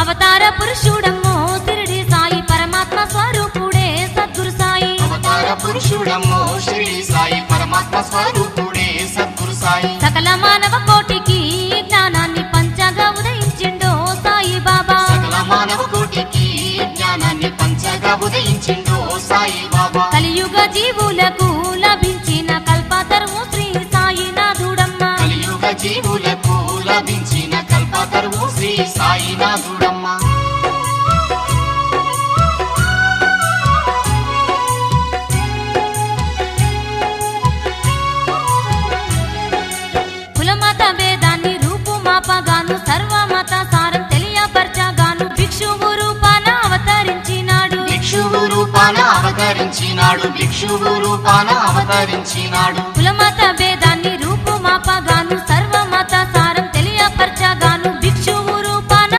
అవతార పురుషుడమ్మో షిరిడి సాయి పరమాత్మ స్వరూపుడే సద్గురు సాయి అవతార పురుషుడమ్మో షిరిడి సాయి పరమాత్మ స్వరూపుడే సద్గురు సాయి సకల మానవ కోటికి జ్ఞానాన్ని పంచగా ఉదయించిండో సాయి బాబా సకల మానవ కోటికి జ్ఞానాన్ని పంచగా ఉదయించిండో సాయి బాబా కలియుగ జీవులకు లభించిన కల్పతరువు శ్రీ సాయినాథుడమ్మ కలియుగ జీవులకు లభించిన కల్పతరువు శ్రీ సాయినాథుడమ్మ కులమత భేదాన్ని రూపుమాపగాను సర్వమత సారం తెలియపరచగాను భిక్షువు రూపాన అవతరించినాడు భిక్షువు రూపాన అవతరించినాడు భిక్షువు రూపాన అవతరించినాడు కులమత